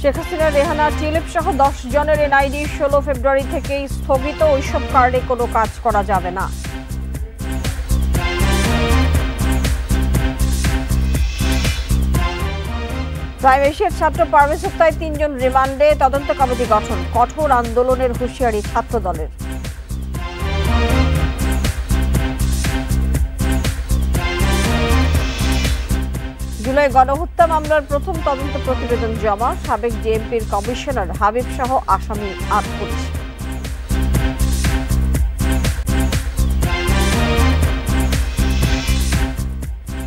Sheikh Hasina, Rehana, tulip সহ 10 জনের NID 16 ফেব্রুয়ারি থেকেই স্থগিত। ওইসব কার্ডে কোনো কাজ করা যাবে না। প্রাইম এশিয়ার ছাত্র পারভেজ হত্যায় 3 জন রিমান্ডে, তদন্ত কমিটি গঠন। কঠোর আন্দোলনের হুঁশিয়ারি ছাত্র দলের। জুলাই গণহত্যা মামলার প্রথম তদন্ত প্রতিবেদন জমা। সাবেক জেএমপির কমিশনার হাবিব সহ আসামি 8 পুলিশ।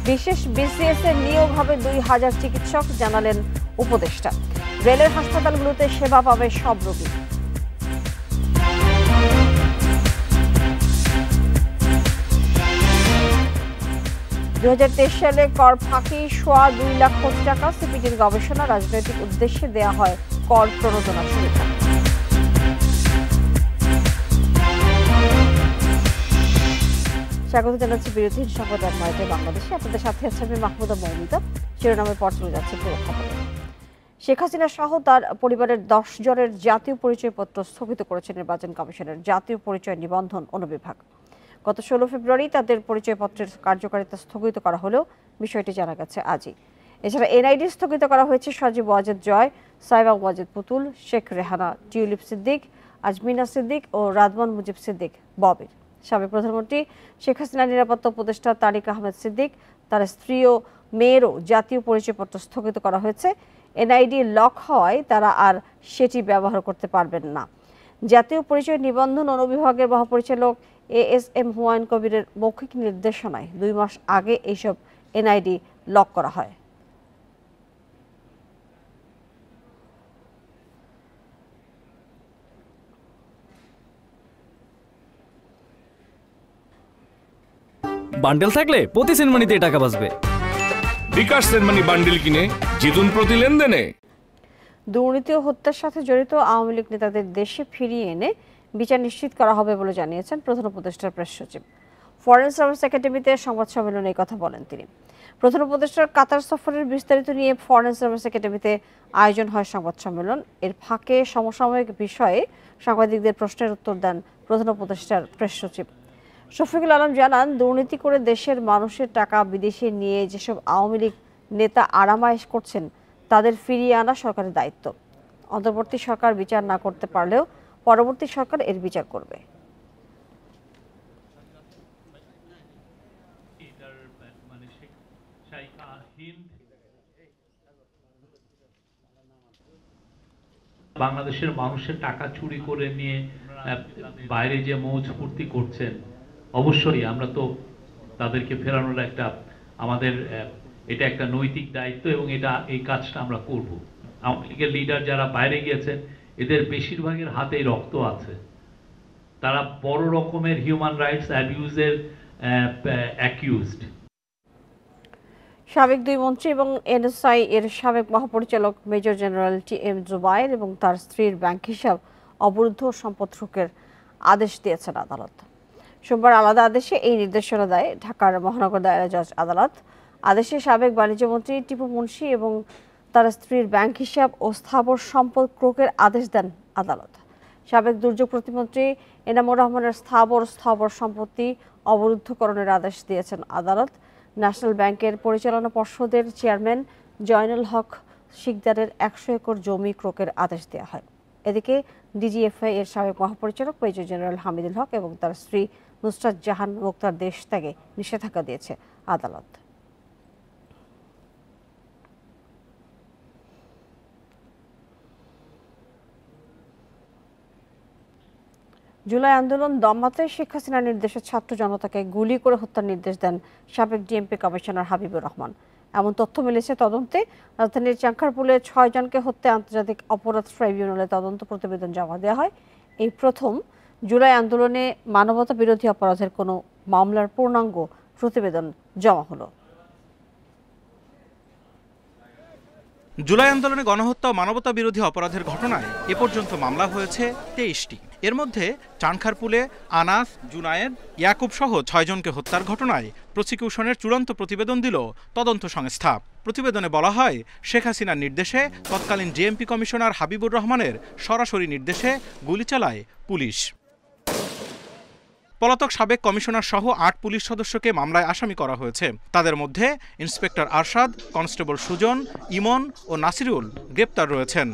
বিশেষ বিসিএস এর নিয়োগ হবে 2000 চিকিৎসক, জানালেন উপদেষ্টা। রেলের হাসপাতালগুলোতে সেবা পাবে সব রোগী। সালে কর ফাঁকি 2.25 লাখ কোটি টাকা। সিপিডির গবেষণা, রাজনৈতিক উদ্দেশ্যে দেয়া হয় কর প্রণোদনা সুবিধা। স্বাগত জানাচ্ছি বিরোধী সংবাদ বাংলাদেশে। আপনাদের সাথে আছে আমি মাহমুদা মৌমিতা। শিরোনামের পর চলে যাচ্ছে পুরো খবর। শেখ হাসিনা সহ তার পরিবারের 10 জনের জাতীয় পরিচয়পত্র স্থগিত করেছে নির্বাচন কমিশনের জাতীয় পরিচয় নিবন্ধন অনুবিভাগ। গত 16 ফেব্রুয়ারি তাদের পরিচয়পত্রের কার্যকারিতা স্থগিত করা হলেও বিষয়টি জানা গেছে আজই। এছাড়া এনআইডি স্থগিত করা হয়েছে সজীব ওয়াজেদ জয়, সাইবা ওয়াজেদ পুতুল, শেখ রেহানা, টিউলিপ সিদ্দিক, আজমিনা সিদ্দিক ও রাদমান মুজিব সিদ্দিক ববির। সাবেক প্রধানমন্ত্রী শেখ হাসিনার নিরাপত্তা উপদেষ্টা তারিক আহমেদ সিদ্দিক, তার স্ত্রী ও মেয়েরও জাতীয় পরিচয়পত্র স্থগিত করা হয়েছে। এনআইডি লক হওয়ায় তারা আর সেটি ব্যবহার করতে পারবেন না। জাতীয় পরিচয় নিবন্ধন অনুবিভাগের মহাপরিচালক ASM হুমায়ুন কবিরের মৌখিক নির্দেশনায় 2 মাস আগে এইসব এনআইডি লক করা হয়। বান্ডেল থাকলে প্রতি সেনমানিতে টাকা বাঁচবে। বিকাশ সেনমানি বান্ডেল কিনে জিতুন প্রতি লেনদেনে। দুর্নীতি ও হত্যার সাথে জড়িত আওয়ামী লীগ নেতাদের দেশে ফিরিয়ে এনে বিচার নিশ্চিত করা হবে বলে জানিয়েছেন প্রধান উপদেষ্টার প্রেস সচিব। ফরেন সার্ভিস একাডেমিতে সংবাদ সম্মেলনে এই কথা বলেন তিনি। প্রধান উপদেষ্টার কাতার সফরের বিস্তারিত নিয়ে ফরেন সার্ভিস একাডেমিতে আয়োজন হয় সংবাদ সম্মেলন। এর ফাঁকে সমসাময়িক বিষয়ে সাংবাদিকদের প্রশ্নের উত্তর দেন প্রধান উপদেষ্টার প্রেস সচিব। শফিকুল আলম জানান, দুর্নীতি করে দেশের মানুষের টাকা বিদেশে নিয়ে যেসব আওয়ামী লীগ নেতা আরামায়েশ করছেন তাদের ফিরিয়ে আনা সরকারের দায়িত্ব। অন্তর্বর্তী সরকার বিচার না করতে পারলেও পরবর্তী সরকার এর বিচার করবে। বাংলাদেশের মানুষের টাকা চুরি করে নিয়ে বাইরে যে মৌজ ফুর্তি করছেন, অবশ্যই আমরা তো তাদেরকে ফেরানোর আমাদের এটা একটা নৈতিক দায়িত্ব এবং এই কাজটা আমরা করব। আওয়ামী লীগের লিডার যারা বাইরে গিয়েছেন এদের বেশিরভাগের হাতেই রক্ত আছে। তারা বড় রকমের হিউম্যান রাইটস অ্যাবিউজের অ্যাকিউজড। সাবেক 2 মন্ত্রী এবং এনএসআই এর সাবেক মহাপরিচালক মেজর জেনারেল TM জুবায়ের এবং তার স্ত্রীর ব্যাংক হিসাব অবরুদ্ধ সম্পদ রোকের আদেশ দিয়েছেন আদালত। সোমবার আলাদা আদেশে এই নির্দেশনা দেয় ঢাকার মহানগর দায়রা জজ আদালত। আদেশে সাবেক বাণিজ্য মন্ত্রী টিপু মুন্সি এবং তার স্ত্রীর ব্যাংক হিসাব ও স্থাবর সম্পদ ক্রোকের আদেশ দেন আদালত। সাবেক দুর্যোগ প্রতিমন্ত্রী এনামুর রহমানের স্থাবর সম্পত্তি অবরুদ্ধকরণের আদেশ দিয়েছেন আদালত। ন্যাশনাল ব্যাংকের পরিচালনা পর্ষদের চেয়ারম্যান জয়নুল হক শিকদারের 100 একর জমি ক্রোকের আদেশ দেওয়া হয়। এদিকে DGFI এর সাবেক মহাপরিচালক মেজর জেনারেল হামিদুল হক এবং তার স্ত্রী নুসরাত জাহান মুক্তার দেশ ত্যাগে নিষেধাজ্ঞা দিয়েছে আদালত। জুলাই আন্দোলন দমাতে শেখ হাসিনার নির্দেশে ছাত্র জনতাকে গুলি করে হত্যার নির্দেশ দেন সাবেক ডিএমপি কমিশনার হাবিবুর রহমান। এমন তথ্য মিলেছে তদন্তে। রাজধানীর চাঙ্কারপুলে 6 জনকে হত্যা আন্তর্জাতিক অপরাধ ট্রাইব্যুনালে তদন্ত প্রতিবেদন জমা দেওয়া হয়। এই প্রথম জুলাই আন্দোলনে মানবতা বিরোধী অপরাধের কোনো মামলার পূর্ণাঙ্গ প্রতিবেদন জমা হলো। জুলাই আন্দোলনে গণহত্যা ও মানবতা বিরোধী অপরাধের ঘটনায় এ পর্যন্ত মামলা হয়েছে 23টি। এর মধ্যে চানখারপুলে আনাস, জুনায়েদ, ইয়াকুব সহ 6 জনকে হত্যার ঘটনায় প্রসিকিউশনের চূড়ান্ত প্রতিবেদন দিল তদন্ত সংস্থা। প্রতিবেদনে বলা হয়, শেখ হাসিনার নির্দেশে তৎকালীন জেএমপি কমিশনার হাবিবুর রহমানের সরাসরি নির্দেশে গুলি চালায় পুলিশ। পলাতক সাবেক কমিশনার সহ 8 পুলিশ সদস্যকে মামলায় আসামি করা হয়েছে। তাদের মধ্যে ইন্সপেক্টর আরশাদ, কনস্টেবল সুজন, ইমন ও নাসিরুল গ্রেপ্তার রয়েছেন।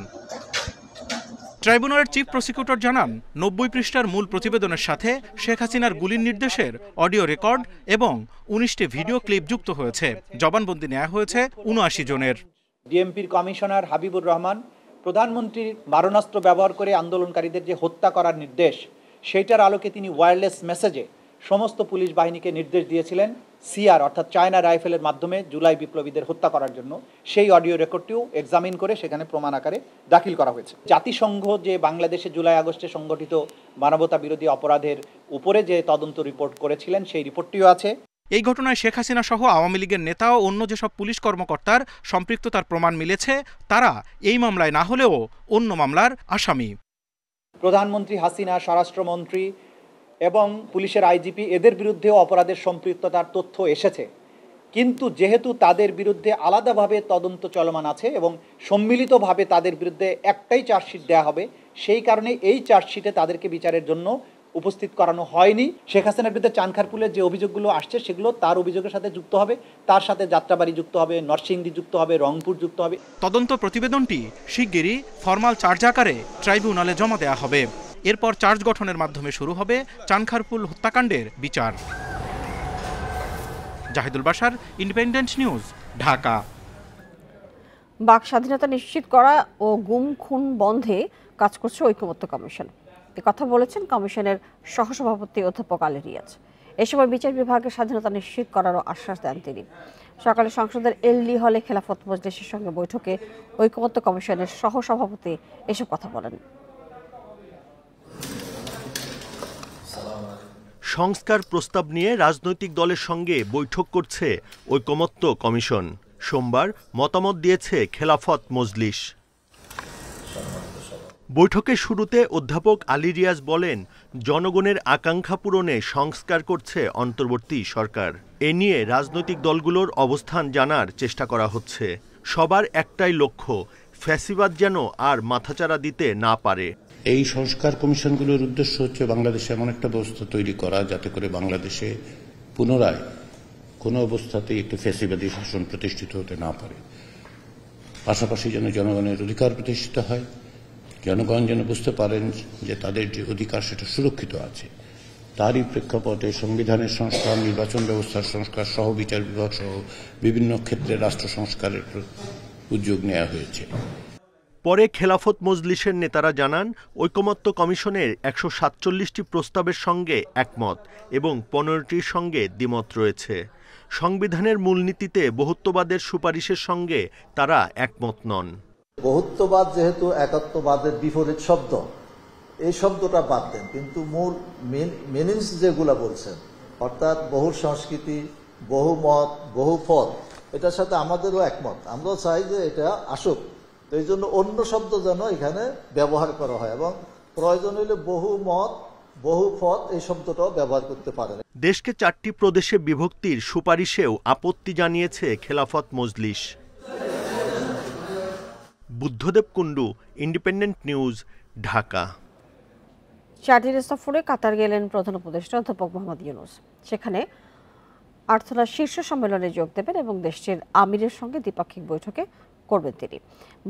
ট্রাইব্যুনালের চিফ প্রসিকিউটর জানান, 90 পৃষ্ঠার মূল প্রতিবেদনের সাথে শেখ হাসিনার গুলির নির্দেশের অডিও রেকর্ড এবং 19টি ভিডিও ক্লিপ যুক্ত হয়েছে। জবানবন্দি নেওয়া হয়েছে 79 জনের। ডিএমপির কমিশনার হাবিবুর রহমান প্রধানমন্ত্রীর মারণাস্ত্র ব্যবহার করে আন্দোলনকারীদের যে হত্যা করার নির্দেশ, সেইটার আলোকে তিনি ওয়্যারলেস মেসেজে সমস্ত পুলিশ বাহিনীকে নির্দেশ দিয়েছিলেন সিআর অর্থাৎ চায়না রাইফেলের মাধ্যমে জুলাই বিপ্লবীদের হত্যা করার জন্য। সেই অডিও রেকর্ডটিও এক্সামিন করে সেখানে প্রমাণ আকারে দাখিল করা হয়েছে। জাতিসংঘ যে বাংলাদেশে জুলাই আগস্টে সংগঠিত মানবতা বিরোধী অপরাধের উপরে যে তদন্ত রিপোর্ট করেছিলেন, সেই রিপোর্টটিও আছে। এই ঘটনায় শেখ হাসিনা সহ আওয়ামী লীগের নেতা ও অন্য যেসব পুলিশ কর্মকর্তার সম্পৃক্ততার প্রমাণ মিলেছে, তারা এই মামলায় না হলেও অন্য মামলার আসামি। প্রধানমন্ত্রী হাসিনা, স্বরাষ্ট্রমন্ত্রী এবং পুলিশের আইজিপি এদের বিরুদ্ধেও অপরাধের সম্পৃক্ততার তথ্য এসেছে, কিন্তু যেহেতু তাদের বিরুদ্ধে আলাদাভাবে তদন্ত চলমান আছে এবং সম্মিলিতভাবে তাদের বিরুদ্ধে একটাই চার্জশিট দেওয়া হবে, সেই কারণে এই চার্জশিটে তাদেরকে বিচারের জন্য উপস্থিত করানো হয়নি। শেখ হাসিনার বিরুদ্ধে চানখারপুলের যে অভিযোগগুলো আসছে সেগুলো তার অভিযোগের সাথে যুক্ত হবে, তার সাথে যাত্রাবাড়ি যুক্ত হবে, নরসিংদী যুক্ত হবে, রংপুর যুক্ত হবে। তদন্ত প্রতিবেদনটি শিগগিরই ফরমাল চার্জ আকারে ট্রাইব্যুনালে জমা দেওয়া হবে। এরপর চার্জ গঠনের মাধ্যমে শুরু হবে চানখারপুল হত্যাকাণ্ডের বিচার। Zahidul Bashar, Independent news, Dhaka. বাক স্বাধীনতা নিশ্চিত করা ও গুম খুন বন্ধে কাজ করছে ঐকমত্য কমিশন। কথা বলেছেন কমিশনের সহসভাপতি অধ্যাপক আলী রিয়াজ। এ সময় বিচার বিভাগের স্বাধীনতা নিশ্চিত করারও আশ্বাস দেন তিনি। সকালে সংসদের এলডি হলে খেলাফত মজলিসের সঙ্গে বৈঠকে ঐকমত্য কমিশনের সহসভাপতি এসব কথা বলেন। সংস্কার প্রস্তাব নিয়ে রাজনৈতিক দলের সঙ্গে বৈঠক করছে ঐকমত্য কমিশন। সোমবার মতামত দিয়েছে খেলাফত মজলিস। বৈঠকের শুরুতে অধ্যাপক আলী রিয়াজ বলেন, জনগণের আকাঙ্ক্ষা পূরণে সংস্কার করছে অন্তর্বর্তী সরকার। এ নিয়ে রাজনৈতিক দলগুলোর অবস্থান জানার চেষ্টা করা হচ্ছে। সবার একটাই লক্ষ্য, ফ্যাসিবাদ যেন আর মাথাচাড়া দিতে না পারে। এই সংস্কার কমিশনগুলোর উদ্দেশ্য হচ্ছে বাংলাদেশে এমন একটা ব্যবস্থা তৈরি করা যাতে করে বাংলাদেশে পুনরায় কোনো অবস্থাতেই একটি ফ্যাসিবাদী শাসন প্রতিষ্ঠিত হতে না পারে। পাশাপাশি যেন জনগণের অধিকার প্রতিষ্ঠিত হয়, জনগণ যেন বুঝতে পারেন যে তাদের যে অধিকার সেটা সুরক্ষিত আছে। তারই প্রেক্ষাপটে সংবিধানের সংস্কার, নির্বাচন ব্যবস্থার সংস্কার সহ বিচার বিভাগ সহ বিভিন্ন ক্ষেত্রে রাষ্ট্র সংস্কারের উদ্যোগ নেওয়া হয়েছে। পরে খেলাফত মজলিসের নেতারা জানান, ঐকমত্য কমিশনের 147টি প্রস্তাবের সঙ্গে একমত এবং 15টির সঙ্গে দ্বিমত রয়েছে। সংবিধানের মূলনীতিতে বহুত্ববাদের সুপারিশের সঙ্গে তারা একমত নন। বহুত্ববাদ যেহেতু একাত্মবাদের বিপরীত শব্দ, এই শব্দটা বাদ দেন, কিন্তু মূল মিনিংস যেগুলো বলছেন, অর্থাৎ বহু সংস্কৃতি, বহু মত, বহু পথ, এটার সাথে আমাদেরও একমত। আমরাও চাই যে এটা আসুক। তো এই জন্য অন্য শব্দ যেন এখানে ব্যবহার করা হয় এবং প্রয়োজন হলে বহু মত, বহু পথ এই শব্দটাও ব্যবহার করতে পারেন। দেশকে 4টি প্রদেশে বিভক্তির সুপারিশেও আপত্তি জানিয়েছে খেলাফত মজলিস। Buddhadeb Kundu, independent news, Dhaka. 4 দিনের সফরে কাতার গেলেন প্রধান উপদেষ্টা অধ্যাপক মোহাম্মদ ইউনূস। সেখানে আর্থনা শীর্ষ সম্মেলনে যোগ দেবেন এবং দেশটির আমিরের সঙ্গে দ্বিপাক্ষিক বৈঠকে করবেন তিনি।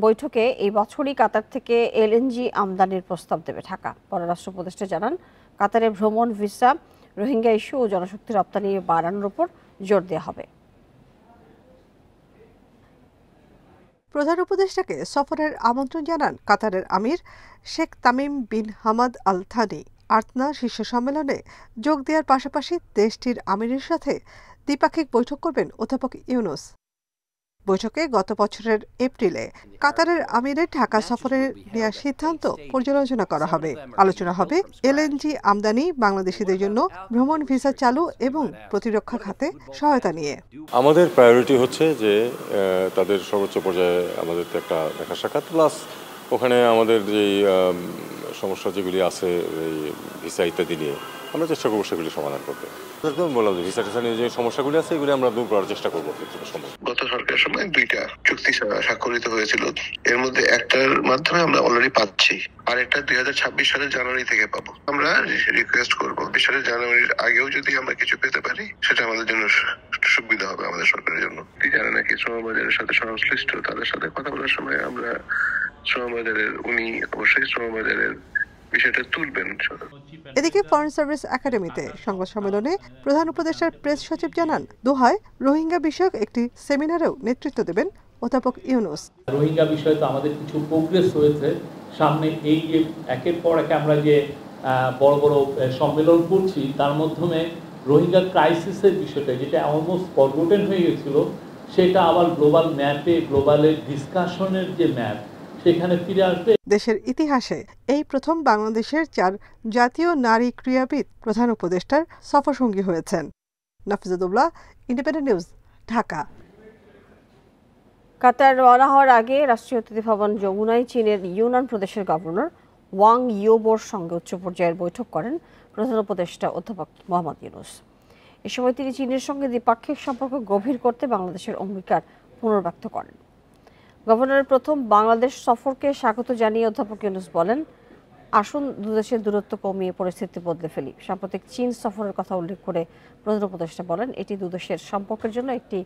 বৈঠকে এই বছরই কাতার থেকে এলএনজি আমদানির প্রস্তাব দেবে ঢাকা। পররাষ্ট্র উপদেষ্টা জানান, কাতারের ভ্রমণ, ভিসা, রোহিঙ্গা ইস্যু ও জনশক্তি রপ্তানি বাড়ানোর উপর জোর দেওয়া হবে। প্রধান উপদেষ্টাকে সফরের আমন্ত্রণ জানান কাতারের আমির Sheikh Tamim bin Hamad Al Thani. Earthna শীর্ষ সম্মেলনে যোগ দেওয়ার পাশাপাশি দেশটির আমিরের সাথে দ্বিপাক্ষিক বৈঠক করবেন অধ্যাপক ইউনূস। বৈঠকে গত বছরের এপ্রিলে কাতারের আমিরের ঢাকা সফরে নেওয়ার সিদ্ধান্ত পর্যালোচনা করা হবে। আলোচনা হবে এলএনজি আমদানি, বাংলাদেশিদের জন্য ভ্রমণ ভিসা চালু এবং প্রতিরক্ষা খাতে সহায়তা নিয়ে। আমাদের প্রায়োরিটি হচ্ছে যে তাদের সর্বোচ্চ পর্যায়ে আমাদের একটা দেখা সাক্ষাৎ, প্লাস ওখানে আমাদের যে সমস্যা যেগুলি আছে এই ভিসা ইত্যাদি নিয়ে আমরা চেষ্টা করবো সেগুলি সমাধান করতে। বললাম যে ভিসা টিসা নিয়ে যে সমস্যাগুলি আছে এগুলি আমরা দূর করার চেষ্টা করবো। গত সরকারের সময় 2টা চুক্তি স্বাক্ষরিত হয়েছিল, এর মধ্যে একটার মাধ্যমে আমরা অলরেডি পাচ্ছি, আর একটা 2026 সালের জানুয়ারি থেকে পাবো। আমরা রিকোয়েস্ট করবো 20 সালের জানুয়ারির আগেও যদি আমরা কিছু পেতে পারি সেটা আমাদের জন্য সুবিধা হবে, আমাদের সরকারের জন্য। যারা নাকি শ্রমবাজারের সাথে সংশ্লিষ্ট তাদের সাথে কথা বলার সময় আমরা শ্রমবাজারের উনি অবশ্যই শ্রমবাজারের বিষয়টা তুলবেন। এদিকে ফরেন সার্ভিস একাডেমিতে সংবাদ সম্মেলনে প্রধান উপদেষ্টার প্রেস সচিব জানান, দোহায় রোহিঙ্গা বিষয়ক একটি সেমিনারেও নেতৃত্ব দেবেন অধ্যাপক ইউনুস। রোহিঙ্গা বিষয়ে তো আমাদের কিছু প্রোগ্রেস হয়েছে, সামনে এই যে একের পর এক আমরা যে বড় বড় সম্মেলন করছি তার মাধ্যমে রোহিঙ্গা ক্রাইসিসের বিষয়টা যেটা অলমোস্ট ফরগটেন হয়ে গেছিল সেটা আবার গ্লোবাল ম্যাপে গ্লোবালের ডিসকাশনের যে ম্যাপ সেখানে ফিরে আসবে। দেশের ইতিহাসে এই প্রথম বাংলাদেশের 4 জাতীয় নারী ক্রীড়াবিদ প্রধান উপদেষ্টার সফরসঙ্গী হয়েছেন। নাফিজাতুল্লাহ, ইন্ডিপেন্ডেন্ট নিউজ, ঢাকা। কাতার রওনা হওয়ার আগে রাষ্ট্রীয় অতিথি ভবন যমুনায় চীনের ইউনান প্রদেশের গভর্নর ওয়াং ইয়োবোর সঙ্গে উচ্চ পর্যায়ের বৈঠক করেন প্রধান উপদেষ্টা অধ্যাপক মোহাম্মদ ইউনুস। এ সময় তিনি চীনের সঙ্গে দ্বিপাক্ষিক সম্পর্ক গভীর করতে বাংলাদেশের অঙ্গীকার পুনর্ব্যক্ত করেন। গভর্নরের প্রথম বাংলাদেশ সফরকে স্বাগত জানিয়ে অধ্যাপক ইউনুস বলেন, আসুন দুদেশের দূরত্ব কমিয়ে পরিস্থিতি বদলে ফেলি। সাম্প্রতিক চীন সফরের কথা উল্লেখ করে প্রধান উপদেষ্টা বলেন, এটি দুদেশের সম্পর্কের জন্য একটি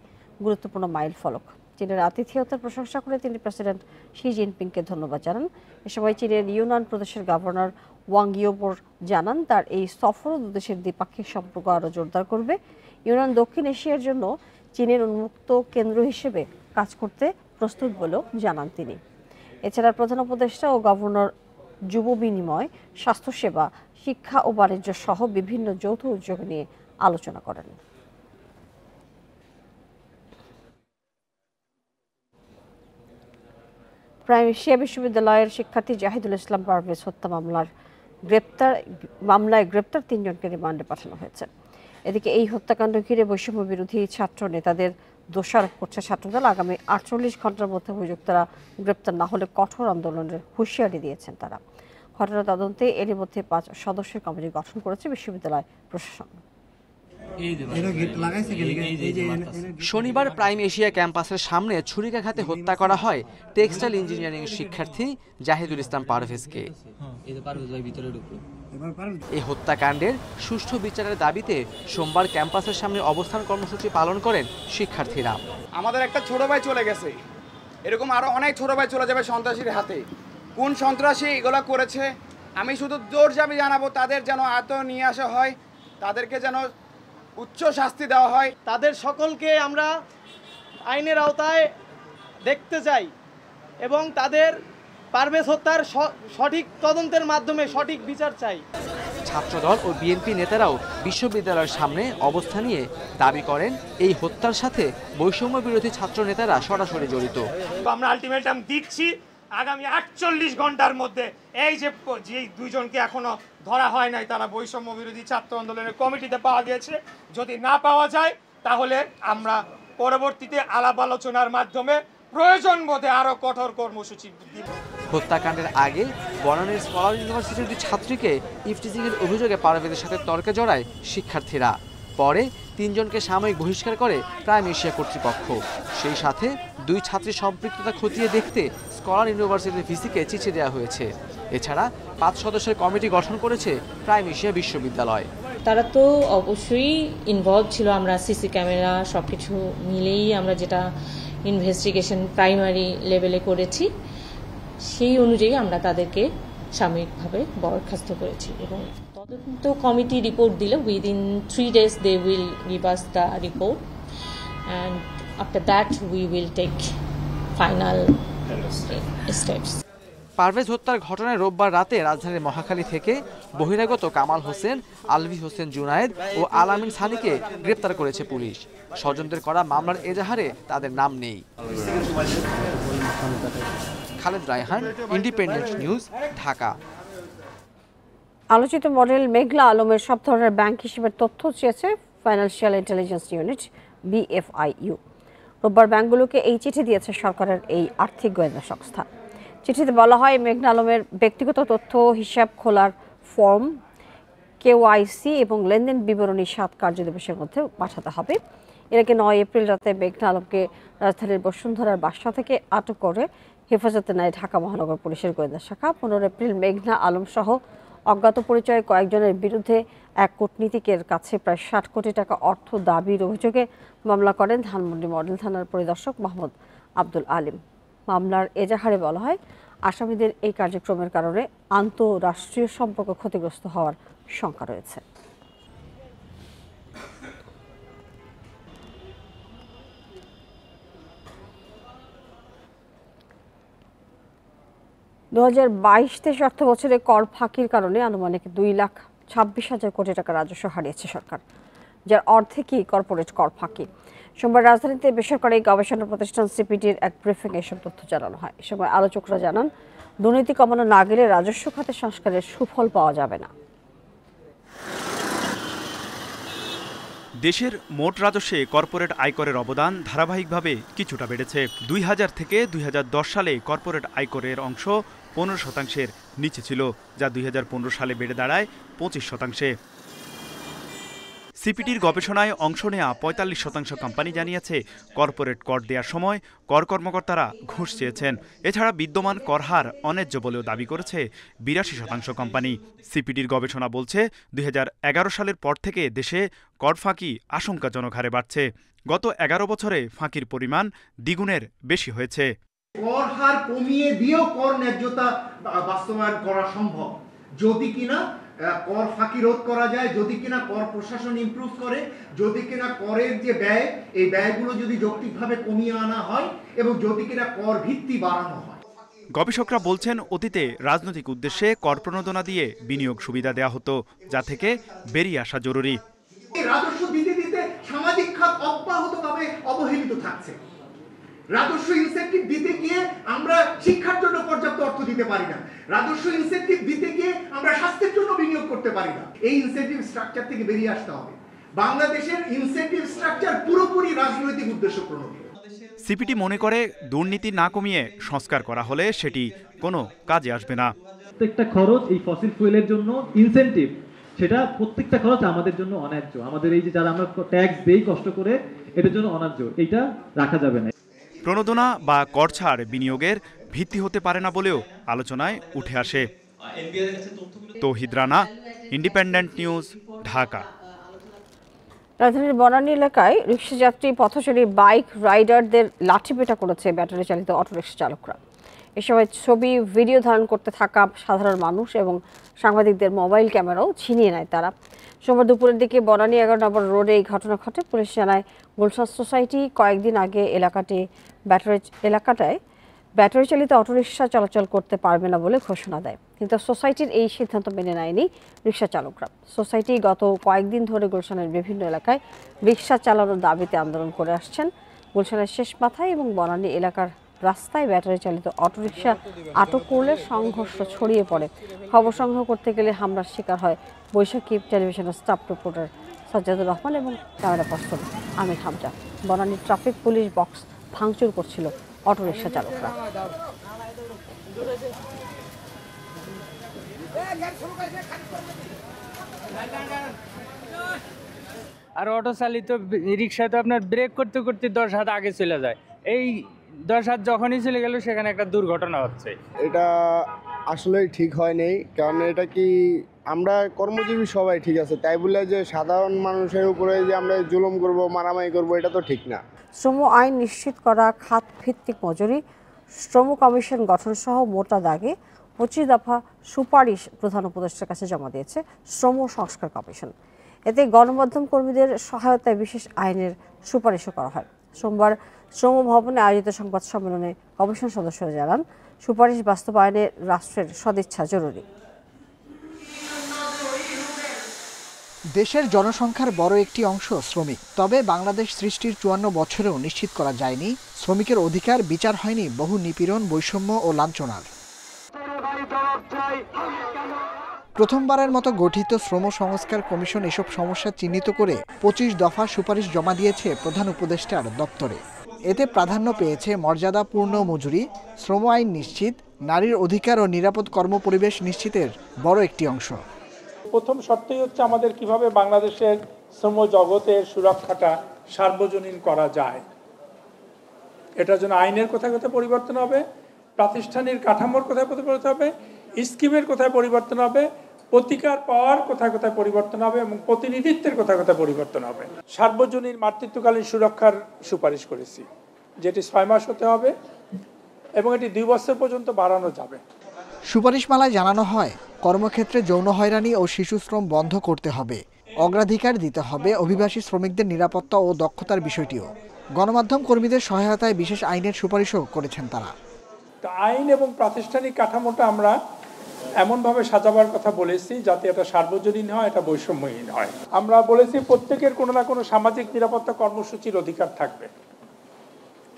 গুরুত্বপূর্ণ মাইল ফলক। চীনের আতিথেয়তার প্রশংসা করে তিনি প্রেসিডেন্ট শি জিনপিংকে ধন্যবাদ জানান। এ সময় চীনের ইউনান প্রদেশের গভর্নর ওয়াং ইয়োবোর জানান, তার এই সফর দুদেশের দ্বিপাক্ষিক সম্পর্ক আরও জোরদার করবে। ইউনান দক্ষিণ এশিয়ার জন্য চীনের উন্মুক্ত কেন্দ্র হিসেবে কাজ করতে প্রস্তুত বলেও জানান তিনি। এছাড়া প্রধান উপদেষ্টা ও গভর্নর যুব বিনিময়, স্বাস্থ্যসেবা, শিক্ষা ও বাণিজ্য সহ বিভিন্ন যৌথ উদ্যোগ নিয়ে আলোচনা করেন। প্রাইম এশিয়া বিশ্ববিদ্যালয়ের শিক্ষার্থী জাহিদুল ইসলাম পারভেজ হত্যা মামলায় গ্রেপ্তার 3 জনকে রিমান্ডে পাঠানো হয়েছে। এদিকে এই হত্যাকাণ্ড ঘিরে বৈষম্য বিরোধী ছাত্র নেতাদের দোষারোপ করছে ছাত্রদল। আগামী 48 ঘন্টার মধ্যে অভিযুক্তরা গ্রেপ্তার না হলে কঠোর আন্দোলনের হুঁশিয়ারি দিয়েছেন তারা। ঘটনা তদন্তে এরই মধ্যে 5 সদস্যের কমিটি গঠন করেছে বিশ্ববিদ্যালয় প্রশাসন। শনিবার প্রাইম এশিয়া ক্যাম্পাসের সামনে ছুরিকাঘাতে হত্যা করা হয় টেক্সটাইল ইঞ্জিনিয়ারিং শিক্ষার্থী জাহিদুল ইসলাম পারভেজকে। এই হত্যাকাণ্ডের সুষ্ঠু বিচারের দাবিতে সোমবার ক্যাম্পাসের সামনে অবস্থান কর্মসূচি পালন করেন শিক্ষার্থীরা। আমাদের একটা ছোট ভাই চলে গেছে, এরকম আরো অনেক ছোট ভাই চলে যাবে সন্ত্রাসীর হাতে। কোন সন্ত্রাসী এগুলো করেছে আমি শুধু জোর দাবি জানাবো, তাদের যেন আয়ত্তে নিয়ে আসা হয়, তাদেরকে যেন উচ্চ শাস্তি দেওয়া হয়। তাদের সকলকে আমরা আইনের আওতায় দেখতে চাই এবং তাদের পারভেজ হত্যার সঠিক তদন্তের মাধ্যমে সঠিক বিচার চাই। ছাত্রদল ও বিএনপি নেতারাও বিশ্ববিদ্যালয়ের সামনে অবস্থান নিয়ে দাবি করেন এই হত্যার সাথে বৈষম্য বিরোধী ছাত্র নেতারা সরাসরি জড়িত। আমরা আলটিমেটাম দিচ্ছি আগামী 48 ঘন্টার মধ্যে এই যে 2 জনকে এখনো ধরা হয় নাই, তারা বৈষম্য বিরোধী ছাত্র আন্দোলনের কমিটিতে পাওয়া গেছে। যদি না পাওয়া যায় তাহলে আমরা পরবর্তীতে আলাপ আলোচনার মাধ্যমে প্রয়োজন বোধে আরো কঠোর কর্মসূচি দিব। হত্যাকাণ্ডের আগে বনানীর স্কলার ইউনিভার্সিটির দুই ছাত্রীকে ইফটিজিংয়ের অভিযোগে পারভেজের সাথে তর্কে জড়ায় শিক্ষার্থীরা। পরে 3 জনকে সাময়িক বহিষ্কার করে প্রাইম এশিয়া কর্তৃপক্ষ। সেই সাথে 2 ছাত্রীর সম্পৃক্ততা খতিয়ে দেখতে স্কলার ইউনিভার্সিটির ভিসিকে চিঠি দেওয়া হয়েছে। এছাড়া 5 সদস্যের কমিটি গঠন করেছে প্রাইম এশিয়া বিশ্ববিদ্যালয়। তারা তো অবশ্যই ইনভলভ ছিল, আমরা সিসি ক্যামেরা সবকিছু মিলেই আমরা যেটা ইনভেস্টিগেশন প্রাইমারি লেভেলে করেছি সেই অনুযায়ী আমরা তাদেরকে সাময়িকভাবে বরখাস্ত করেছি এবং তদন্ত কমিটি রিপোর্ট দিলে within 3 days they will give us the report and after that we will take final steps. Parvez হত্যার ঘটনায় রোববার রাতে রাজধানীর মহাখালী থেকে বহিরাগত কামাল হোসেন, আলভি হোসেন জুনায়েদ ও আলামিন সানিকে গ্রেপ্তার করেছে পুলিশ। স্বজনদের করা মামলার এজাহারে তাদের নাম নেই। Khaled Raihan, independent news, Dhaka. আলোচিত মডেল মেঘলা আলমের সব ধরনের ব্যাংক হিসেবের তথ্য চেয়েছে ফাইন্যান্সিয়াল ইন্টেলিজেন্স ইউনিট BFIU। রোববার ব্যাংকগুলোকে এই চিঠি দিয়েছে সরকারের এই আর্থিক গোয়েন্দা সংস্থা। চিঠিতে বলা হয় মেঘনা আলমের ব্যক্তিগত তথ্য, হিসাব খোলার ফর্ম, KYC এবং লেনদেন বিবরণী 7 কার্যদিবসের মধ্যে পাঠাতে হবে। এর আগে 9 এপ্রিল রাতে মেঘনা আলমকে রাজধানীর বসুন্ধরার বাসা থেকে আটক করে হেফাজতে নেয় ঢাকা মহানগর পুলিশের গোয়েন্দা শাখা। 15 এপ্রিল মেঘনা আলম সহ অজ্ঞাত পরিচয় কয়েকজনের বিরুদ্ধে এক কূটনীতিকের কাছে প্রায় 60 কোটি টাকা অর্থ দাবির অভিযোগে মামলা করেন ধানমন্ডি মডেল থানার পরিদর্শক মোহাম্মদ আব্দুল আলিম। মামলার এজাহারে বলা হয়, আসামিদের এই কার্যক্রমের কারণে আন্তঃরাষ্ট্রীয় সম্পর্ক ক্ষতিগ্রস্ত হওয়ার শঙ্কা রয়েছে। দু 2022-23 অর্থ বছরে কর ফাঁকির কারণে আনুমানিক 2,26,000 কোটি টাকা রাজস্ব হারিয়েছে সরকার, যার অর্ধেকই কর্পোরেট কর ফাঁকি। সোমবার রাজধানীতে বেসরকারি গবেষণা প্রতিষ্ঠান সিপিডির এক ব্রিফিং এসব তথ্য জানানো হয়। এ সময় আলোচকরা জানান, দুর্নীতি কমানো না গেলে রাজস্ব খাতে সংস্কারের সুফল পাওয়া যাবে না। দেশের মোট রাজস্বে কর্পোরেট আয়করের অবদান ধারাবাহিকভাবে কিছুটা বেড়েছে। 2000 থেকে 2010 সালে কর্পোরেট আয়করের অংশ 15% নিচে ছিল, যা 2015 সালে বেড়ে দাঁড়ায় 25%। সিপিডির গবেষণায় অংশ নেওয়া 45% কোম্পানি জানিয়েছে, কর্পোরেট কর দেওয়ার সময় কর কর্মকর্তারা ঘুষ চেয়েছেন। এছাড়া বিদ্যমান কর হার অন্যায্য বলেও দাবি করেছে 82% কোম্পানি। সিপিডির গবেষণা বলছে, 2011 সালের পর থেকে দেশে কর ফাঁকি আশঙ্কাজনক হারে বাড়ছে। গত 11 বছরে ফাঁকির পরিমাণ দ্বিগুণের বেশি হয়েছে। কর হার কমিয়ে দিয়েও কর ন্যায্যতা বাস্তবায়ন করা সম্ভব যদি কিনা কর ফাঁকি রোধ করা যায়, যদি কিনা কর প্রশাসন ইমপ্রুভ করে, যদি কিনা করের যে ব্যয়, এই ব্যয়গুলো যদি যৌক্তিকভাবে কমিয়ে আনা হয় এবং যদি কিনা কর ভিত্তি বাড়ানো হয়। গবেষকরা বলছেন, অতীতে রাজনৈতিক উদ্দেশ্যে কর প্রণোদনা দিয়ে বিনিয়োগ সুবিধা দেওয়া হতো, যা থেকে বেরিয়ে আসা জরুরি। রাজস্ব দিতে দিতে সামাজিক খাত অব্যাহতভাবে অবহেলিত থাকছে। রাজস্ব ইনসেন্টিভ দিতে গিয়ে আমরা শিক্ষার জন্য পর্যাপ্ত অর্থ দিতে পারি না, রাজস্ব ইনসেন্টিভ দিতে গিয়ে আমরা স্বাস্থ্যের জন্য বিনিয়োগ করতে পারি না। এই ইনসেন্টিভ স্ট্রাকচার থেকে বেরিয়ে আসতে হবে। বাংলাদেশের ইনসেন্টিভ স্ট্রাকচার পুরোপুরি রাজনৈতিক উদ্দেশ্য প্রণোদিত। সিপিডি মনে করে, দুর্নীতি না কমিয়ে সংস্কার করা হলে সেটি কোনো কাজে আসবে না। প্রত্যেকটা খরচ এই ফসিল ফুয়েলের জন্য ইনসেন্টিভ, সেটা প্রত্যেকটা খরচ আমাদের জন্য অন্যায্য। আমাদের এই যে যারা আমরা ট্যাক্স দেই কষ্ট করে, এটার জন্য অন্যায্য, এইটা রাখা যাবে না। প্রণোদনা বা কর ছাড় বিনিয়োগের ভিত্তি হতে পারে না বলেও আলোচনায় উঠে আসে। তৌহিদ রানা, ইন্ডিপেন্ডেন্ট নিউজ, ঢাকা। রাজধানীর বনানী এলাকায় রিকশাযাত্রী, পথচারী, বাইক রাইডারদের লাঠিপেটা করেছে ব্যাটারি চালিত অটোরিকশা চালকরা। এ সময় ছবি, ভিডিও ধারণ করতে থাকা সাধারণ মানুষ এবং সাংবাদিকদের মোবাইল ক্যামেরাও ছিনিয়ে নেয় তারা। সোমবার দুপুরের দিকে বনানী 11 নম্বর রোডে এই ঘটনা ঘটে। পুলিশ জানায়, গুলশান সোসাইটি কয়েকদিন আগে এলাকাটায় ব্যাটারি চালিত অটোরিকশা চলাচল করতে পারবে না বলে ঘোষণা দেয়, কিন্তু সোসাইটির এই সিদ্ধান্ত মেনে নেয়নি রিকশা চালকরা। সোসাইটি গত কয়েকদিন ধরে গুলশানের বিভিন্ন এলাকায় রিকশা চালানোর দাবিতে আন্দোলন করে আসছেন। গুলশানের শেষ মাথায় এবং বনানী এলাকার রাস্তায় ব্যাটারি চালিত অটোরিকশা আটক করলে সংঘর্ষ ছড়িয়ে পড়ে। খবর সংগ্রহ করতে গেলে হামলার শিকার হয় বৈশাখী টেলিভিশনের স্টাফ রিপোর্টার সাজ্জাদুর রহমান এবং camera person Amir Hamza. Banani traffic police box ভাঙচুর করছিল অটোরিকশা চালকরা। আর অটো চালিত রিক্সা তো আপনার ব্রেক করতে করতে 10 হাত আগে চলে যায়। এই 10 হাত যখনই চলে গেল সেখানে একটা দুর্ঘটনা হচ্ছে। এটা আসলে ঠিক হয়নি, কারণ এটা কি আমরা কর্মজীবী সবাই ঠিক আছে, তাই বলে যে সাধারণ মানুষের উপরে যে আমরা জুলুম করব, মারামারি করব, এটা তো ঠিক না। শ্রম আইন নিশ্চিত করা, খাত ভিত্তিক মজুরি, শ্রম কমিশন গঠন সহ মোটা দাগে 25 দফা সুপারিশ প্রধান উপদেষ্টার কাছে জমা দিয়েছে শ্রম সংস্কার কমিশন। এতে গণমাধ্যম কর্মীদের সহায়তায় বিশেষ আইনের সুপারিশও করা হয়। সোমবার শ্রম ভবনে আয়োজিত সংবাদ সম্মেলনে কমিশন সদস্যরা জানান, সুপারিশ বাস্তবায়নে রাষ্ট্রের সদিচ্ছা জরুরি। দেশের জনসংখ্যার বড় একটি অংশ শ্রমিক, তবে বাংলাদেশ সৃষ্টির 54 বছরেও নিশ্চিত করা যায়নি শ্রমিকের অধিকার, বিচার হয়নি বহু নিপীড়ন, বৈষম্য ও লাঞ্ছনার। প্রথমবারের মতো গঠিত শ্রম সংস্কার কমিশন এসব সমস্যা চিহ্নিত করে 25 দফা সুপারিশ জমা দিয়েছে প্রধান উপদেষ্টার দপ্তরে। এতে প্রাধান্য পেয়েছে মর্যাদাপূর্ণ মজুরি, শ্রম আইন নিশ্চিত, নারীর অধিকার ও নিরাপদ কর্মপরিবেশ নিশ্চিতের বড় একটি অংশ। প্রথম শর্তই হচ্ছে আমাদের কিভাবে বাংলাদেশের শ্রম জগতের সুরক্ষাটা সার্বজনীন করা যায়। এটার জন্য আইনের কোথায় কোথায় পরিবর্তন হবে, প্রাতিষ্ঠানিক কাঠামোর কোথায় পরিবর্তন হবে, স্কিমের কোথায় পরিবর্তন হবে, প্রতিকার পাওয়ার কোথায় কোথায় পরিবর্তন হবে এবং প্রতিনিধিত্বের কোথায় কোথায় পরিবর্তন হবে। সার্বজনীন মাতৃত্বকালীন সুরক্ষার সুপারিশ করেছি, যেটি 6 মাস হতে হবে এবং এটি 2 বছর পর্যন্ত বাড়ানো যাবে। সুপারিশমালায় জানানো হয়, কর্মক্ষেত্রে যৌন হয়রানি ও শিশুশ্রম বন্ধ করতে হবে। অগ্রাধিকার দিতে হবে অভিবাসী শ্রমিকদের নিরাপত্তা ও দক্ষতার বিষয়টিও। গণমাধ্যম কর্মীদের সহায়তায় বিশেষ আইনের সুপারিশও করেছেন তারা। আইন এবং প্রাতিষ্ঠানিক কাঠামোটা আমরা এমনভাবে সাজাবার কথা বলেছি যাতে এটা সার্বজনীন হয়, এটা বৈষম্যহীন হয়। আমরা বলেছি প্রত্যেকের কোনো না কোনো সামাজিক নিরাপত্তা কর্মসূচির অধিকার থাকবে,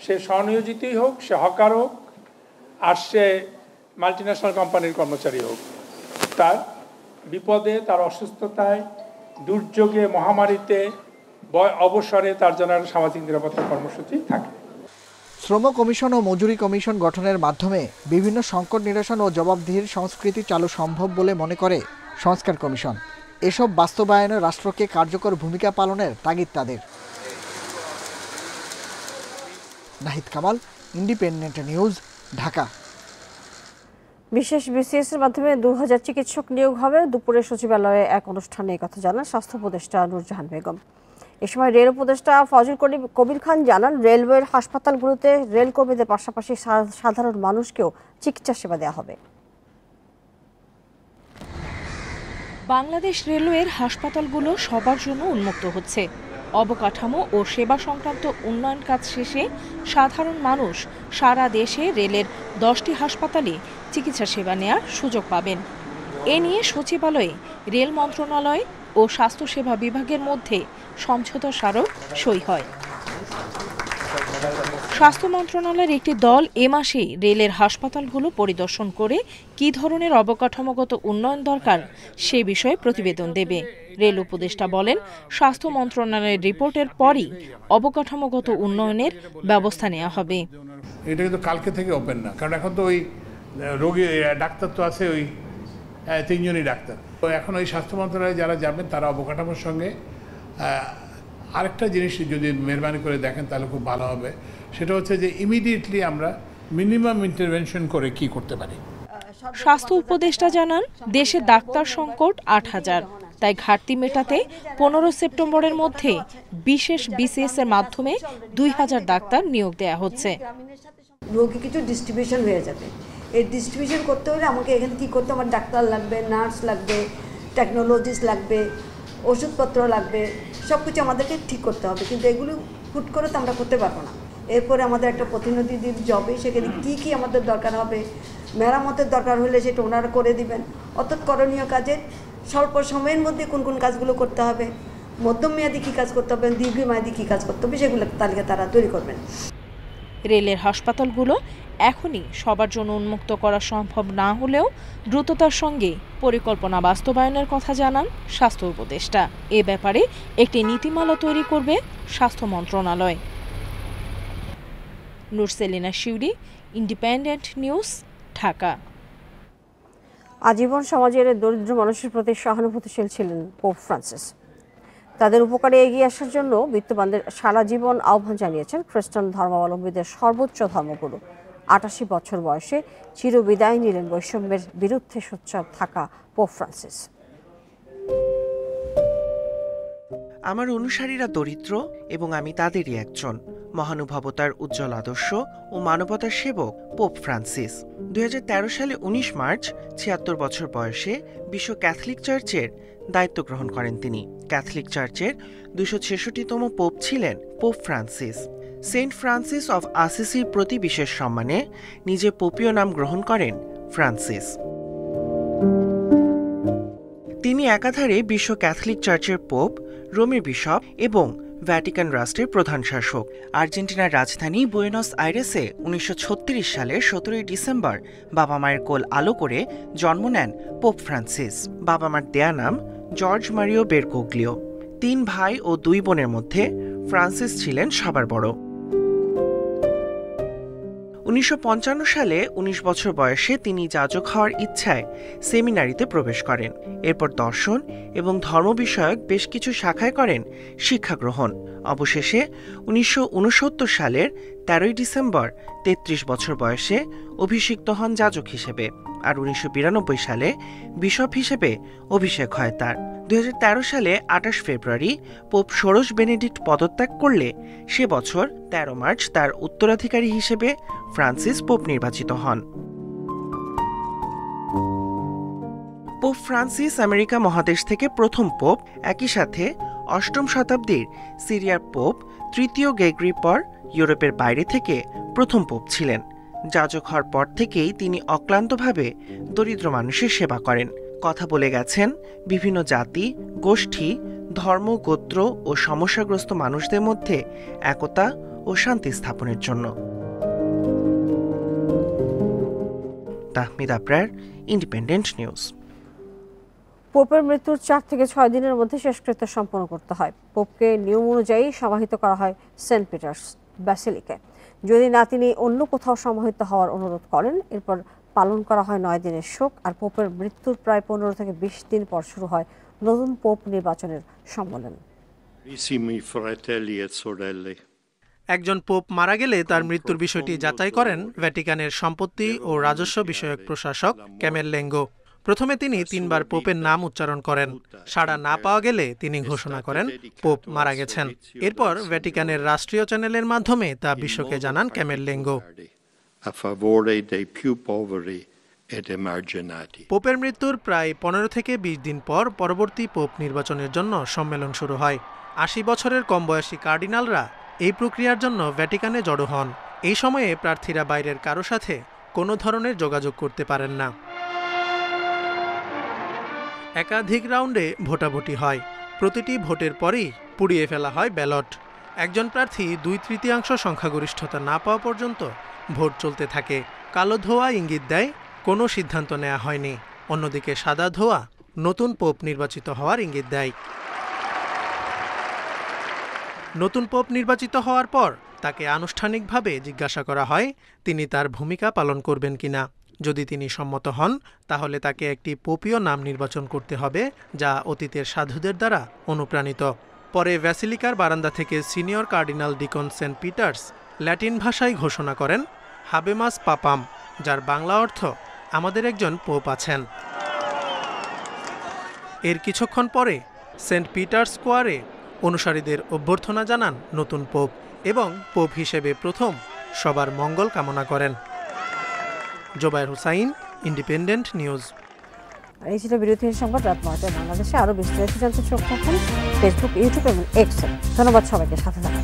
সে স্বনিয়োজিতই হোক, সে হকার হোক, আর সে মাল্টিন্যাশনাল কোম্পানির কর্মচারী হোক। তার বিপদে, তার অসুস্থতায়, দুর্যোগে, মহামারীতে, অবসরে তার জন্য সামাজিক নিরাপত্তা কর্মসূচি থাকে। শ্রম কমিশন ও মজুরি কমিশন গঠনের মাধ্যমে বিভিন্ন সংকট নিরসন ও জবাবদিহির সংস্কৃতি চালু সম্ভব বলে মনে করে সংস্কার কমিশন। এসব বাস্তবায়নে রাষ্ট্রকে কার্যকর ভূমিকা পালনের তাগিদ তাদের। Nahid Kamal, independent news, Dhaka. বিশেষ বিসিএস এর মাধ্যমে 2000 চিকিৎসক নিয়োগ হবে। দুপুরে সচিবালয়ে এক অনুষ্ঠানে কথা জানান স্বাস্থ্য উপদেষ্টা নূরজাহান বেগম। এ সময় রেল উপদেষ্টা ফজল কবির খান জানান, রেলওয়ের হাসপাতালগুলোতে রেল কর্মীদের পাশাপাশি সাধারণ মানুষকেও চিকিৎসা সেবা দেওয়া হবে। বাংলাদেশ রেলওয়ের হাসপাতালগুলো সবার জন্য উন্মুক্ত হচ্ছে। অবকাঠামো ও সেবা সংক্রান্ত উন্নয়ন কাজ শেষে সাধারণ মানুষ সারা দেশে রেলের 10টি হাসপাতালে চিকিৎসা সেবা নেওয়ার সুযোগ পাবেন। এ নিয়ে সচিবালয়ে রেল মন্ত্রণালয় ও স্বাস্থ্যসেবা বিভাগের মধ্যে সমঝোতা স্মারক সই হয়। স্বাস্থ্য মন্ত্রণালয়ের একটি দল এ মাসেই রেলের হাসপাতালগুলো পরিদর্শন করে কী ধরনের অবকাঠামোগত উন্নয়ন দরকার সে বিষয়ে প্রতিবেদন দেবে। রেল উপদেষ্টা বলেন, স্বাস্থ্য মন্ত্রণালয়ের রিপোর্টের পরই অবকাঠামোগত উন্নয়নের ব্যবস্থা নেওয়া হবে। এটা কিন্তু কালকে থেকে ওপেন না, কারণ এখন তো ওই রোগী ডাক্তার তো আছে, ওই 3 জনই ডাক্তার। তো এখন ওই স্বাস্থ্য মন্ত্রণালয়ে যারা যাবেন তারা অবকাঠামোর সঙ্গে আরেকটা জিনিস যদি মেহরবানি করে দেখেন তাহলে খুব ভালো হবে। সেটা হচ্ছে যে ইমিডিয়েটলি আমরা মিনিমাম ইন্টারভেনশন করে কি করতে পারি। স্বাস্থ্য উপদেষ্টা জানান, দেশে ডাক্তার সংকট 8000, তাই ঘাটতি মেটাতে 15 সেপ্টেম্বরের মধ্যে বিশেষ বিসিএস এর মাধ্যমে 2000 ডাক্তার নিয়োগ দেওয়া হচ্ছে। রোগী কিছু ডিস্ট্রিবিউশন হয়ে যাবে। এই ডিস্ট্রিবিউশন করতে হলে আমাকে এখানে কী করতে, আমার ডাক্তার লাগবে, নার্স লাগবে, টেকনোলজিস্ট লাগবে, ওষুধপত্র লাগবে, সব কিছু আমাদেরকে ঠিক করতে হবে। কিন্তু এগুলো হুট করে তো আমরা করতে পারবো না। এরপরে আমাদের একটা প্রতিনিধির জবে, সেখানে কী কী আমাদের দরকার হবে, মেরামতের দরকার হলে সেটা ওনারা করে দিবেন। অর্থাৎ করণীয় কাজের স্বল্প সময়ের মধ্যে কোন কোন কাজগুলো করতে হবে, মধ্যমেয়াদী কী কাজ করতে হবে, দীর্ঘমেয়াদী কী কাজ করতে হবে, সেগুলো তালিকা তারা তৈরি করবেন। রেলের হাসপাতালগুলো এখনই সবার জন্য উন্মুক্ত করা সম্ভব না হলেও দ্রুততার সঙ্গে পরিকল্পনা বাস্তবায়নের কথা জানান স্বাস্থ্য উপদেষ্টা। এ ব্যাপারে একটি নীতিমালা তৈরি করবে স্বাস্থ্য মন্ত্রণালয়। নুরসেলিনা শিউরি, ইন্ডিপেন্ডেন্ট নিউজ, ঢাকা। আজীবন সমাজের দরিদ্র মানুষের প্রতি সহানুভূতিশীল ছিলেন পোপ ফ্রান্সিস। তাদের উপকারে এগিয়ে আসার জন্য বিত্তবানদের সারা জীবন আহ্বান জানিয়েছেন খ্রিস্টান ধর্মাবলম্বীদের সর্বোচ্চ ধর্মগুরু। 88 বছর বয়সে চিরবিদায় নিলেন বৈষম্যের বিরুদ্ধে সোচ্চার থাকা পোপ ফ্রান্সিস। আমার অনুসারীরা দরিদ্র এবং আমি তাদেরই একজন। মহানুভবতার উজ্জ্বল আদর্শ ও মানবতার সেবক পোপ ফ্রান্সিস 2013 সালে 19 মার্চ 76 বছর বয়সে বিশ্ব ক্যাথলিক চার্চের দায়িত্ব গ্রহণ করেন তিনি। ক্যাথলিক চার্চের 266তম পোপ ছিলেন pope Francis. Saint Francis of আসিসির প্রতি বিশেষ সম্মানে নিজে পোপীয় নাম গ্রহণ করেন ফ্রান্সিস। তিনি একাধারে বিশ্ব ক্যাথলিক চার্চের পোপ, রোমের বিশপ এবং ভ্যাটিকান রাষ্ট্রের প্রধান শাসক। আর্জেন্টিনার রাজধানী বুয়েনোস আইরেসে 1936 সালের 17 ডিসেম্বর বাবা মায়ের কোল আলো করে জন্ম নেন পোপ ফ্রান্সিস। বাবা মার দেয়া নাম জর্জ মারিও বেরগোগ্লিও। 3 ভাই ও 2 বোনের মধ্যে ফ্রান্সিস ছিলেন সবার বড়। 1955 সালে 19 বছর বয়সে তিনি যাজক হওয়ার ইচ্ছায় সেমিনারিতে প্রবেশ করেন। এরপর দর্শন এবং ধর্ম বিষয়ক বেশ কিছু শাখায় করেন শিক্ষা গ্রহণ। অবশেষে 1969 সালের 13 ডিসেম্বর 33 বছর বয়সে অভিষিক্ত হন যাজক হিসেবে, আর 1992 সালে বিশপ হিসেবে অভিষেক হয় তার। 2013 সালে 28 ফেব্রুয়ারি পোপ ষোড়শ বেনেডিক্ট পদত্যাগ করলে সে বছর 13 মার্চ তার উত্তরাধিকারী হিসেবে ফ্রান্সিস পোপ নির্বাচিত হন। পোপ ফ্রান্সিস আমেরিকা মহাদেশ থেকে প্রথম পোপ, একই সাথে 8ম শতাব্দীর সিরিয়ার পোপ তৃতীয় গ্রেগরি পর ইউরোপের বাইরে থেকে প্রথম পোপ ছিলেন। যাজক হওয়ার পর থেকেই তিনি অক্লান্তভাবে দরিদ্র মানুষের সেবা করেন। কথা বলে গেছেন বিভিন্ন জাতি, গোষ্ঠী, ধর্ম, গোত্র ও সমস্যাগ্রস্ত মানুষদের মধ্যে একতা ও শান্তি স্থাপনের জন্য। Tahmid Abrar, independent news. পোপের মৃত্যুর 4 থেকে 6 দিনের মধ্যে শেষকৃত্য সম্পন্ন করতে হয়। পোপকে নিয়ম অনুযায়ী সমাহিত করা হয় সেন্ট পিটার্স ব্যাসিলিকায়। যদি না তিনি অন্য কোথাও সমাহিত হওয়ার অনুরোধ করেন, এরপর পালন করা হয় 9 দিনের শোক। আর পোপের মৃত্যুর প্রায় 15 থেকে 20 দিন পর শুরু হয় নতুন পোপ নির্বাচনের সম্মেলন। একজন পোপ মারা গেলে তার মৃত্যুর বিষয়টি যাচাই করেন ভ্যাটিকানের সম্পত্তি ও রাজস্ব বিষয়ক প্রশাসক ক্যামেল লেঙ্গো। প্রথমে তিনি 3 বার পোপের নাম উচ্চারণ করেন। সাড়া না পাওয়া গেলে তিনি ঘোষণা করেন পোপ মারা গেছেন। এরপর ভ্যাটিকানের রাষ্ট্রীয় চ্যানেলের মাধ্যমে তা বিশ্বকে জানান ক্যামেল লেঙ্গো। পোপের মৃত্যুর প্রায় 15 থেকে 20 দিন পর পরবর্তী পোপ নির্বাচনের জন্য সম্মেলন শুরু হয়। 80 বছরের কম বয়সী কার্ডিনালরা এই প্রক্রিয়ার জন্য ভ্যাটিকানে জড়ো হন। এই সময়ে প্রার্থীরা বাইরের কারো সাথে কোনো ধরনের যোগাযোগ করতে পারেন না। একাধিক রাউন্ডে ভোটাভুটি হয়। প্রতিটি ভোটের পরেই পুড়িয়ে ফেলা হয় ব্যালট। একজন প্রার্থী 2/3 সংখ্যাগরিষ্ঠতা না পাওয়া পর্যন্ত ভোট চলতে থাকে। কালো ধোঁয়া ইঙ্গিত দেয় কোনো সিদ্ধান্ত নেওয়া হয়নি। অন্যদিকে সাদা ধোঁয়া নতুন পোপ নির্বাচিত হওয়ার ইঙ্গিত দেয়। নতুন পোপ নির্বাচিত হওয়ার পর তাকে আনুষ্ঠানিকভাবে জিজ্ঞাসা করা হয় তিনি তার ভূমিকা পালন করবেন কিনা। যদি তিনি সম্মত হন, তাহলে তাকে একটি পোপীয় নাম নির্বাচন করতে হবে, যা অতীতের সাধুদের দ্বারা অনুপ্রাণিত। পরে ব্যাসিলিকার বারান্দা থেকে senior cardinal deacon Saint Peter's Latin ভাষায় ঘোষণা করেন হাবেমাস পাপাম, যার বাংলা অর্থ আমাদের একজন পোপ আছেন। এর কিছুক্ষণ পরে সেন্ট পিটার্স স্কোয়ারে অনুসারীদের অভ্যর্থনা জানান নতুন পোপ এবং পোপ হিসেবে প্রথম সবার মঙ্গল কামনা করেন। Zobayer Hussain, Independent News. এই ছিল বিরোধী সংবাদ রাত 9টায় বাংলাদেশে। আরও বিস্তারিত জানতে চোখ রাখুন ফেসবুক, ইউটিউব এবং এক্সে। ধন্যবাদ সবাইকে সাথে থাকার।